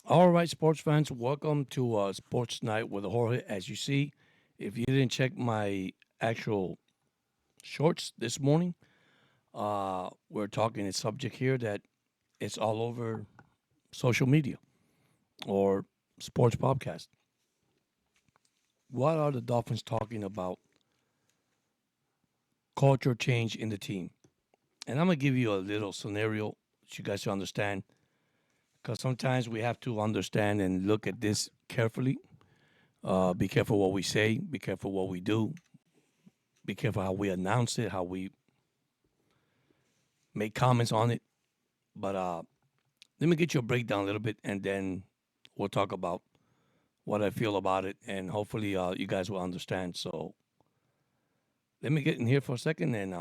All right, sports fans, welcome to Sports Night with Jorge. As you see, if you didn't check my actual shorts this morning, we're talking a subject here that it's all over social media or sports podcast. What are the Dolphins talking about? Culture change in the team. And I'm going to give you a little scenario that you guys should understand because sometimes we have to understand and look at this carefully. Be careful what we say, be careful what we do, be careful how we announce it, how we make comments on it. But let me get you a breakdown a little bit, and then we'll talk about what I feel about it, and hopefully you guys will understand. So let me get in here for a second, and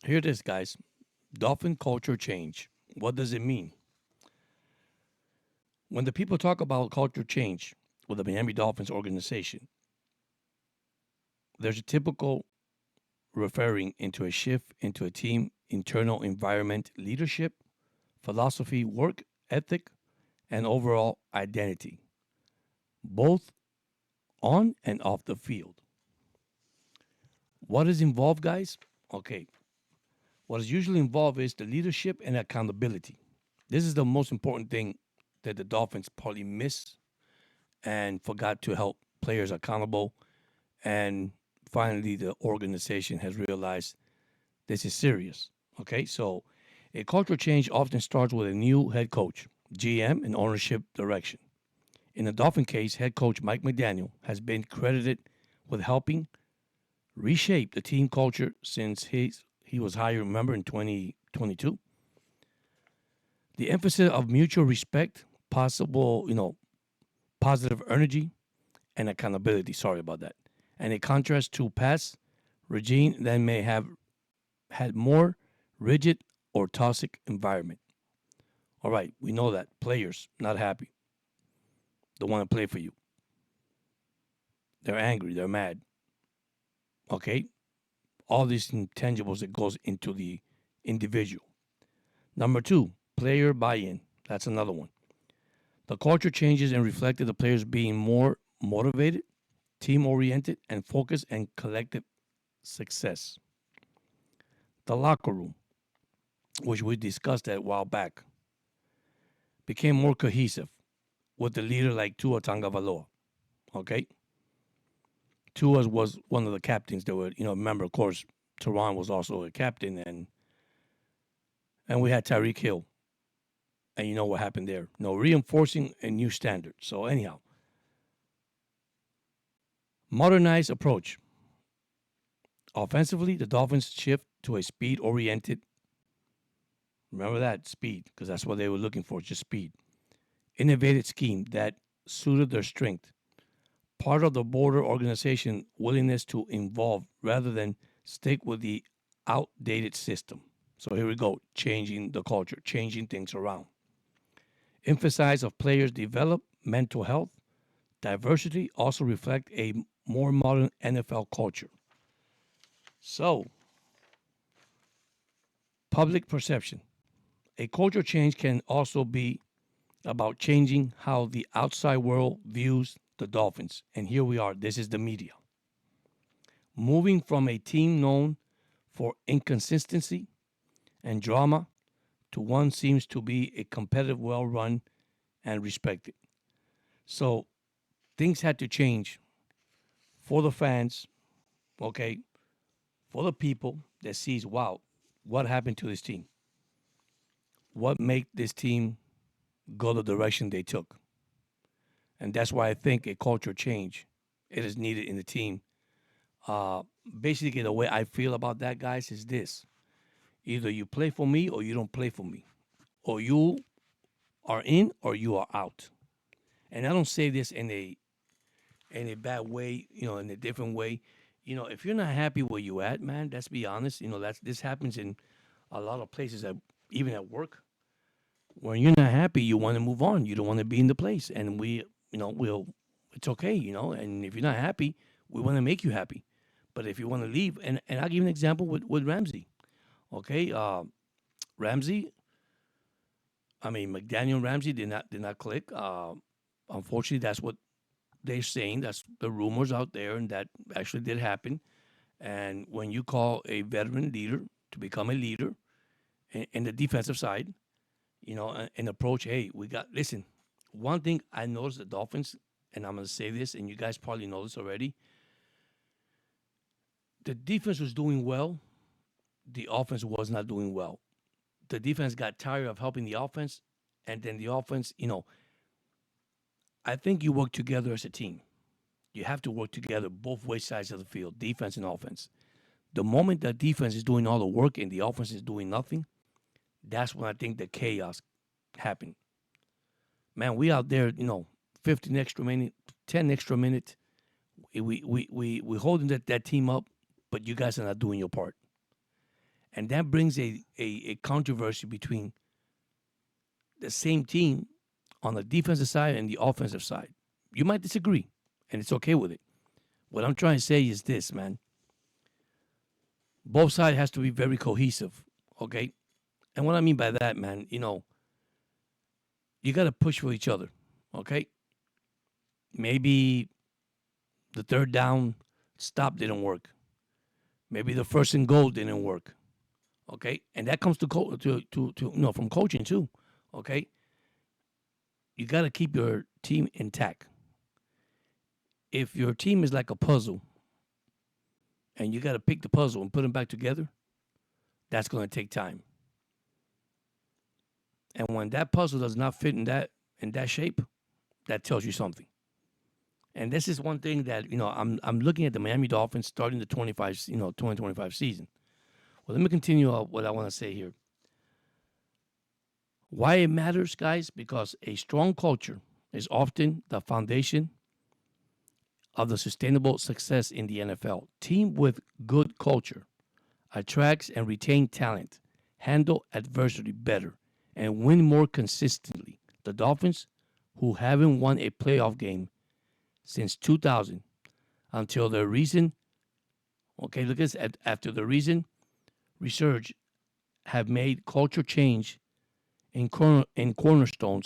here it is, guys. Dolphin culture change. What does it mean? When the people talk about culture change with the Miami Dolphins organization, there's a typical referring into a shift into a team internal environment, leadership, philosophy, work ethic, and overall identity, both on and off the field. What is involved, guys? Okay, what is usually involved is the leadership and accountability. This is the most important thing that the Dolphins probably miss and forgot to help players accountable. And finally, the organization has realized this is serious. Okay, so a cultural change often starts with a new head coach, GM, and ownership direction. In the Dolphin case, head coach Mike McDaniel has been credited with helping reshape the team culture since he was hired, remember, in 2022. The emphasis of mutual respect, possible, positive energy, and accountability. Sorry about that. And in contrast to past regime that may have had more rigid or toxic environment. All right, we know that players not happy, don't want to play for you. They're angry, they're mad. Okay, all these intangibles that goes into the individual. Number two, player buy-in. That's another one. The culture changes and reflected the players being more motivated, team-oriented, and focused on collective success. The locker room, which we discussed a while back, became more cohesive with the leader like Tua Tagovailoa. Okay, Tua was one of the captains that were, remember, of course, Teron was also a captain, and we had Tyreek Hill, and you know what happened there. No, reinforcing a new standard. So anyhow, modernized approach. Offensively, the Dolphins shift to a speed-oriented. Remember that speed, because that's what they were looking for, just speed. Innovative scheme that suited their strength. Part of the border organization willingness to involve rather than stick with the outdated system. So here we go, changing the culture, changing things around. Emphasize of players develop mental health, diversity also reflect a more modern NFL culture. So, public perception. A culture change can also be about changing how the outside world views the Dolphins. And here we are. This is the media. Moving from a team known for inconsistency and drama to one seems to be a competitive, well run, and respected. So things had to change for the fans, okay, for the people that sees, wow, what happened to this team? What made this team go the direction they took? And that's why I think a culture change it is needed in the team. Uh, Basically, the way I feel about that, guys, is this: either you play for me or you don't play for me, or you are in or you are out. And I don't say this in a bad way, in a different way. If you're not happy where you at, man, let's be honest. That's this happens in a lot of places, even at work. When you're not happy, you want to move on. You don't want to be in the place, and it's okay, And if you're not happy, we want to make you happy. But if you want to leave, and I'll give you an example with Ramsey. Okay, Ramsey I mean, McDaniel and Ramsey did not click. Unfortunately, that's what they're saying. That's the rumors out there, and that actually did happen. And when you call a veteran leader to become a leader in the defensive side, and approach, hey, listen, one thing I noticed the Dolphins, and I'm going to say this, and you guys probably know this already, the defense was doing well, the offense was not doing well. The defense got tired of helping the offense, and then the offense, I think you work together as a team. You have to work together both way sides of the field, defense and offense. The moment the defense is doing all the work and the offense is doing nothing, that's when I think the chaos happened. Man, we out there, 15 extra minute, 10 extra minutes. We holding that team up, but you guys are not doing your part. And that brings a controversy between the same team on the defensive side and the offensive side. You might disagree, and it's okay with it. What I'm trying to say is this, man. Both sides has to be very cohesive, okay? And what I mean by that, man, you got to push for each other, okay? Maybe the third down stop didn't work. Maybe the first and goal didn't work, okay? And that comes to from coaching too, okay? You got to keep your team intact. If your team is like a puzzle and you got to pick the puzzle and put them back together, that's going to take time. And when that puzzle does not fit in that shape, that tells you something. And this is one thing that I'm looking at the Miami Dolphins starting the 2025 season. Well, let me continue what I want to say here. Why it matters, guys? Because a strong culture is often the foundation of the sustainable success in the NFL. Team with good culture attracts and retain talent, handle adversity better, and win more consistently. The Dolphins, who haven't won a playoff game since 2000 until the recent, look at this, after the recent resurge, have made culture change in cornerstone,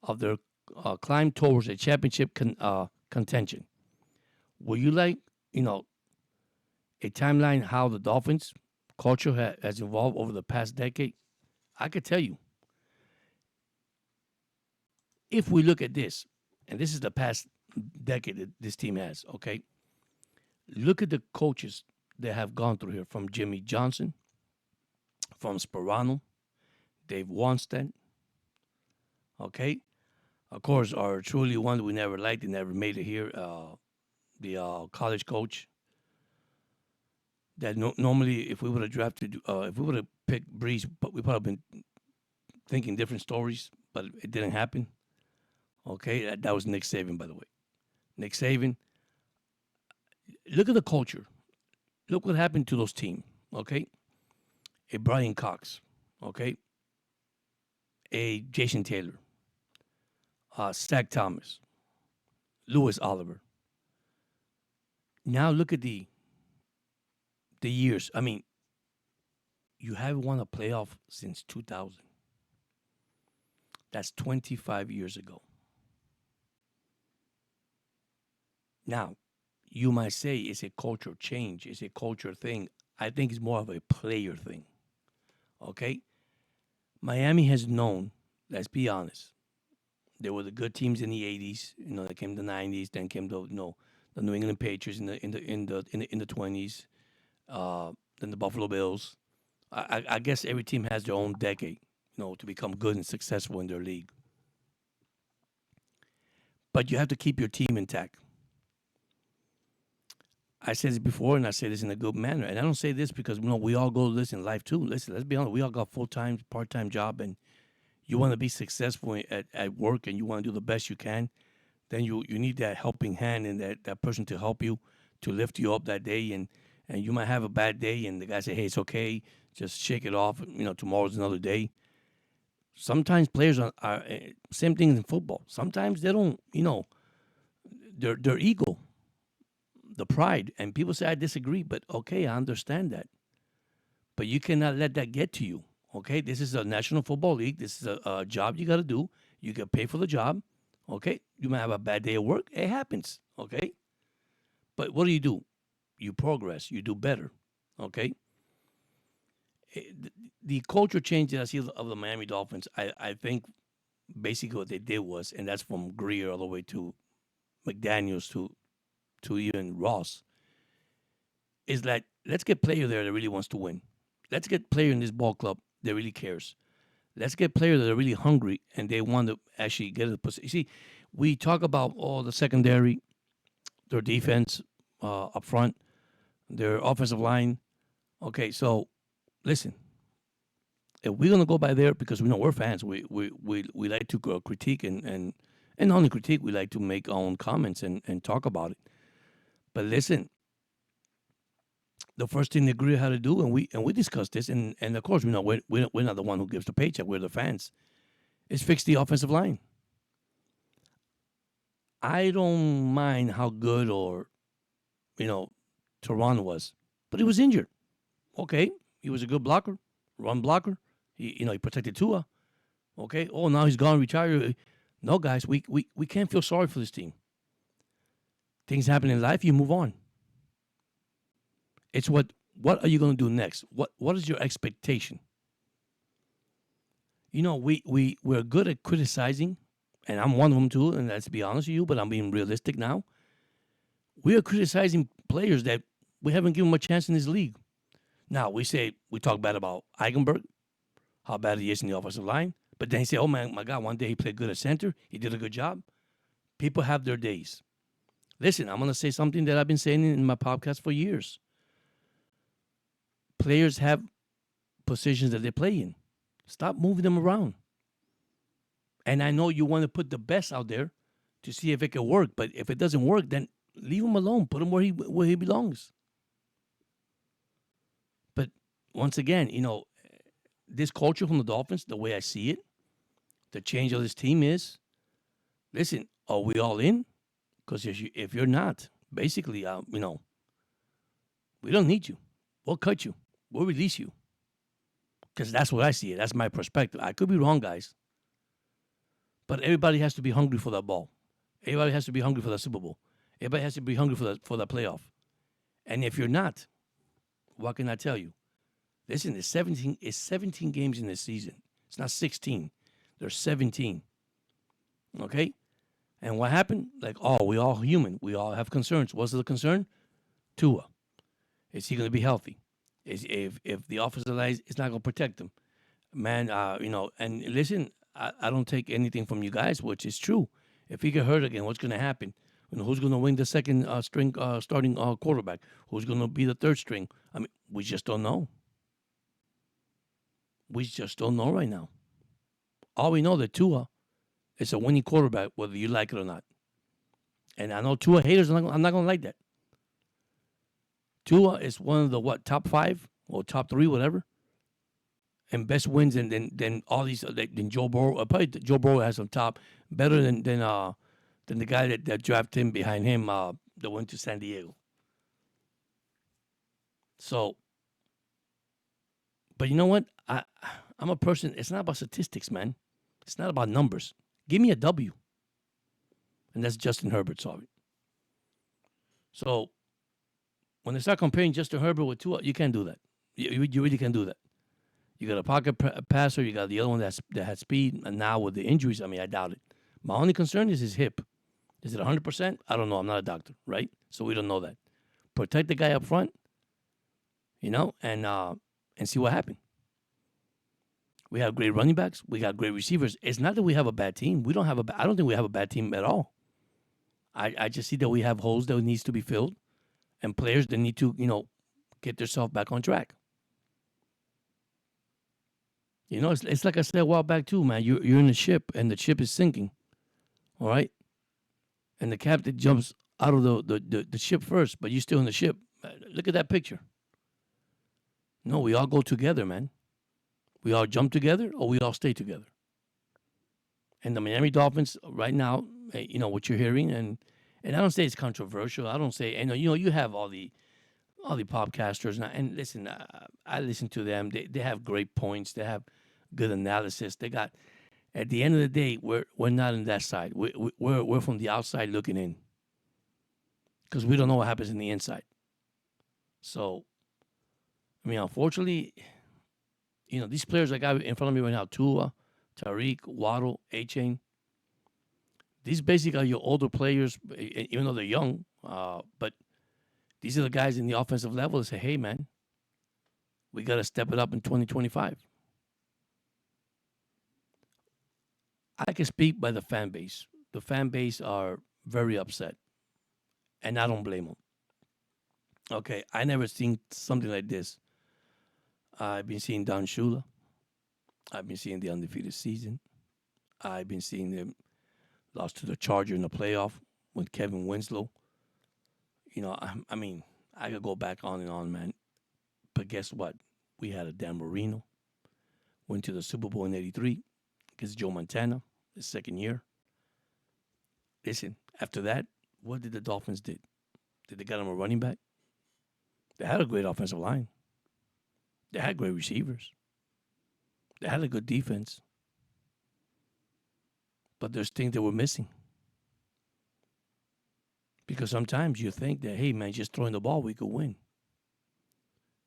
of their climb towards a championship contention. Would you like, a timeline how the Dolphins culture has evolved over the past decade? I could tell you. If we look at this, and this is the past decade that this team has, okay? Look at the coaches that have gone through here, from Jimmy Johnson, from Sperano, Dave Wannstedt, okay? Of course, our truly one we never liked and never made it here, the college coach. That normally, if we would have drafted, if we would have picked Breeze, but we probably been thinking different stories, but it didn't happen. Okay, that was Nick Saban, by the way. Nick Saban. Look at the culture. Look what happened to those teams. Okay, a Brian Cox. Okay, a Jason Taylor, Stack Thomas, Lewis Oliver. Now look at the years. I mean, you haven't won a playoff since 2000. That's 25 years ago. Now, you might say it's a culture change, it's a culture thing. I think it's more of a player thing. Okay? Miami has known, let's be honest, there were the good teams in the 80s, that came the 90s, then came the New England Patriots in the 20s, then the Buffalo Bills. I guess every team has their own decade, to become good and successful in their league. But you have to keep your team intact. I said this before, and I say this in a good manner. And I don't say this because we all go to this in life too. Listen, let's be honest. We all got full-time, part-time job, and you want to be successful at work, and you want to do the best you can. Then you need that helping hand and that person to help you, to lift you up that day. And you might have a bad day, and the guy say, "Hey, it's okay. Just shake it off. Tomorrow's another day." Sometimes players are same thing in football. Sometimes they don't. Their ego, the pride, and people say I disagree, but okay, I understand that. But you cannot let that get to you, Okay, this is a National Football League. This is a job you got to do. You get paid for the job. Okay, you might have a bad day at work. It happens. Okay, but what do? You progress. You do better. Okay, the culture change that I see of the Miami Dolphins, I think basically what they did was, and that's from Greer all the way to McDaniels to even Ross, is that let's get player there that really wants to win. Let's get player in this ball club that really cares. Let's get players that are really hungry and they want to actually get a position. You see, we talk about all the secondary, their defense up front, their offensive line. Okay, so listen, if we're gonna go by there, because we know we're fans, we like to critique and not only critique, we like to make our own comments and talk about it. But listen, the first thing that Greer had to do, and we discussed this, and of course, we know we're not the one who gives the paycheck, we're the fans, is fix the offensive line. I don't mind how good or you know Tehran was, but he was injured. Okay, he was a good blocker, run blocker. He protected Tua. Okay. Oh, now he's gone, retired. No, guys, we can't feel sorry for this team. Things happen in life. You move on. It's what are you going to do next? What is your expectation? We're good at criticizing, and I'm one of them too. And let's be honest with you, but I'm being realistic now. We are criticizing players that we haven't given them a chance in this league. Now we talk bad about Eigenberg, how bad he is in the offensive line, but then he say, "Oh man, my God, one day he played good at center. He did a good job." People have their days. Listen, I'm going to say something that I've been saying in my podcast for years. Players have positions that they play in. Stop moving them around. And I know you want to put the best out there to see if it can work, but if it doesn't work, then leave him alone. Put him where he belongs. But once again, this culture from the Dolphins, the way I see it, the change of this team is, listen, are we all in? Because if you're not, basically, we don't need you. We'll cut you. We'll release you. Because that's what I see it. That's my perspective. I could be wrong, guys. But everybody has to be hungry for that ball. Everybody has to be hungry for the Super Bowl. Everybody has to be hungry for the playoff. And if you're not, what can I tell you? Listen, it's 17 games in this season. It's not 16. There's 17. Okay? And what happened? We all human. We all have concerns. What's the concern? Tua. Is he going to be healthy? If the offensive line is not going to protect him? Man, and listen, I don't take anything from you guys, which is true. If he get hurt again, what's going to happen? Who's going to win the second string starting quarterback? Who's going to be the third string? I mean, we just don't know. We just don't know right now. All we know that Tua is a winning quarterback, whether you like it or not. And I know Tua haters, I'm not going to like that. Tua is one of the top 5 or top 3, whatever, and best wins than all these than Joe Burrow. Probably Joe Burrow has some top better than the guy that drafted him behind him that went to San Diego. So, but you know what? I'm a person. It's not about statistics, man. It's not about numbers. Give me a W, and that's Justin Herbert. Sorry. So when they start comparing Justin Herbert with Tua, you can't do that. You really can't do that. You got a pocket passer. You got the other one that had speed. And now with the injuries, I mean, I doubt it. My only concern is his hip. Is it 100%? I don't know. I'm not a doctor, right? So we don't know that. Protect the guy up front, and see what happens. We have great running backs. We got great receivers. It's not that we have a bad team. I don't think we have a bad team at all. I just see that we have holes that needs to be filled, and players that need to, get themselves back on track. It's like I said a while back too, man. You're in a ship, and the ship is sinking. All right, and the captain jumps out of the ship first, but you're still in the ship. Look at that picture. No, we all go together, man. We all jump together, or we all stay together. And the Miami Dolphins right now, what you're hearing, and I don't say it's controversial. I don't say, you have all the all the podcasters. And listen, I listen to them. They have great points. They have good analysis. They got. At the end of the day, we're not on that side. We're from the outside looking in because we don't know what happens in the inside. So, I mean, unfortunately, these players I got in front of me right now, Tua, Tariq, Waddle, A-Chain, these basically are your older players, even though they're young. But these are the guys in the offensive level that say, hey, man, we got to step it up in 2025. I can speak by the fan base. The fan base are very upset, and I don't blame them. Okay, I never seen something like this. I've been seeing Don Shula. I've been seeing the undefeated season. I've been seeing them lost to the Charger in the playoff with Kevin Winslow. I mean, I could go back on and on, man. But guess what? We had a Dan Marino. Went to the Super Bowl in '83 against Joe Montana, his second year. Listen, after that, what did the Dolphins did? Did they get him a running back? They had a great offensive line. They had great receivers. They had a good defense. But there's things that were missing. Because sometimes you think that, hey man, just throwing the ball, we could win.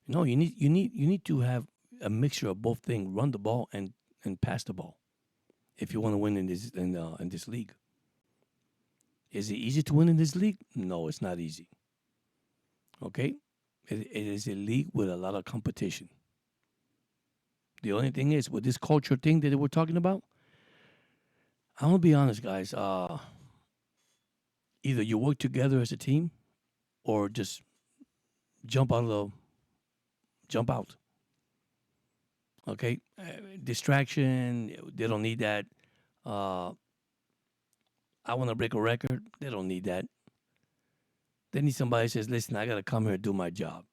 No, you need to have a mixture of both things: run the ball and pass the ball. If you want to win in this league, is it easy to win in this league? No, it's not easy. Okay, it is a league with a lot of competition. The only thing is with this culture thing that we're talking about, I'm gonna be honest, guys. Either you work together as a team, or just jump out. Okay, distraction. They don't need that. Uh, I want to break a record. They don't need that. They need somebody who says, "Listen, I gotta come here and do my job.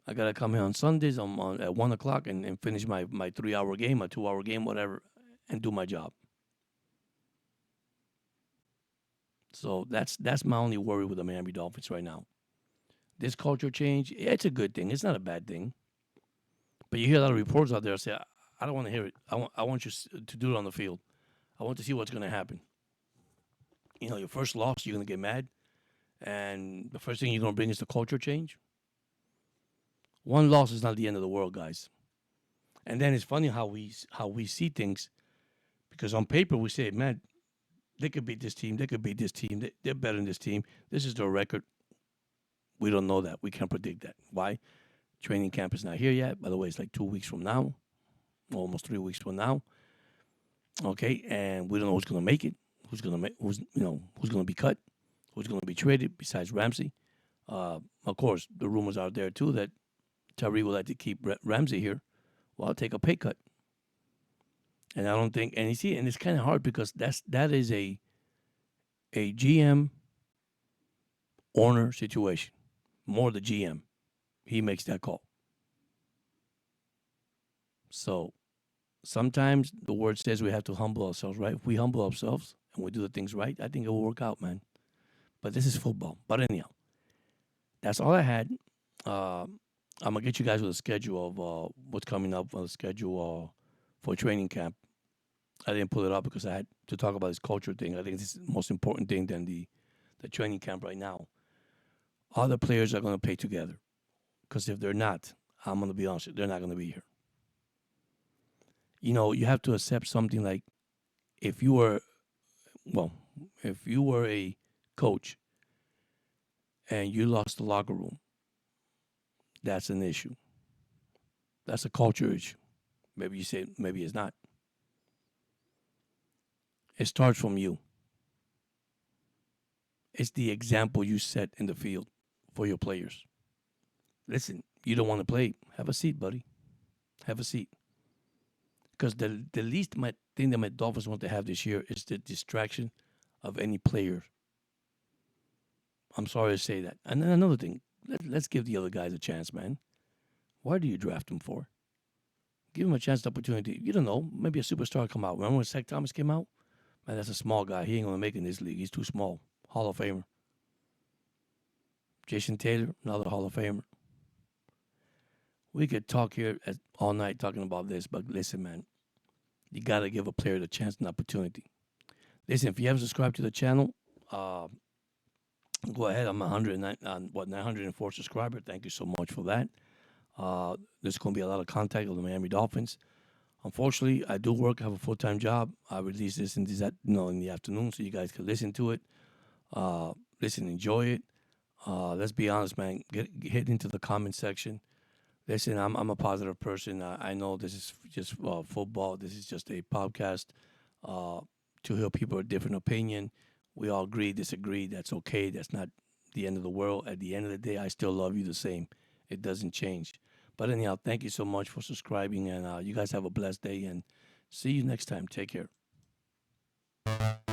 I gotta come here on Sundays at 1 o'clock and finish my 3 hour game, my 2 hour game, whatever, and do my job." So that's my only worry with the Miami Dolphins right now. This culture change, it's a good thing. It's not a bad thing. But you hear a lot of reports out there say, "I don't want to hear it. I want you to do it on the field. I want to see what's going to happen." Your first loss, you're going to get mad, and the first thing you're going to bring is the culture change. One loss is not the end of the world, guys. And then it's funny how we see things, because on paper we say, "Man, they could beat this team. They could beat this team. They're better than this team. This is their record." We don't know that. We can't predict that. Why? Training camp is not here yet. By the way, it's like 2 weeks from now, almost 3 weeks from now. Okay, and we don't know who's going to make it. Who's going to be cut? Who's going to be traded besides Ramsey? Of course, the rumors are there too that Tyree would like to keep Ramsey here. Well, I'll take a pay cut. And I don't think, and you see, and it's kind of hard because that is a GM owner situation. More the GM, he makes that call. So sometimes the word says we have to humble ourselves, right? If we humble ourselves and we do the things right, I think it will work out, man. But this is football. But anyhow, that's all I had. I'm gonna get you guys with a schedule of what's coming up on the schedule for training camp. I didn't pull it up because I had to talk about this culture thing. I think this is the most important thing than the training camp right now. All the players are going to play together, because if they're not, I'm going to be honest, they're not going to be here. You have to accept something like, if you were a coach and you lost the locker room, that's an issue. That's a culture issue. Maybe you say, maybe it's not. It starts from you. It's the example you set in the field for your players. Listen, you don't want to play, have a seat, buddy. Have a seat. Because the least thing that my Dolphins want to have this year is the distraction of any player. I'm sorry to say that. And then another thing, let's give the other guys a chance, man. Why do you draft them for? Give him a chance, the opportunity. You don't know, maybe a superstar come out. Remember when Zach Thomas came out? Man, that's a small guy. He ain't going to make it in this league. He's too small. Hall of Famer. Jason Taylor, another Hall of Famer. We could talk here all night talking about this, but listen, man, you got to give a player the chance and opportunity. Listen, if you haven't subscribed to the channel, uh, go ahead. I'm 109, 904 subscriber. Thank you so much for that. There's going to be a lot of contact with the Miami Dolphins. Unfortunately, I do work. I have a full-time job. I release this in in the afternoon, so you guys can listen to it. Listen, enjoy it. Let's be honest, man. Hit into the comment section. Listen, I'm a positive person. I know this is just football. This is just a podcast uh, to hear people with different opinion. We all agree, disagree. That's okay. That's not the end of the world. At the end of the day, I still love you the same. It doesn't change. But anyhow, thank you so much for subscribing, and you guys have a blessed day. And see you next time. Take care.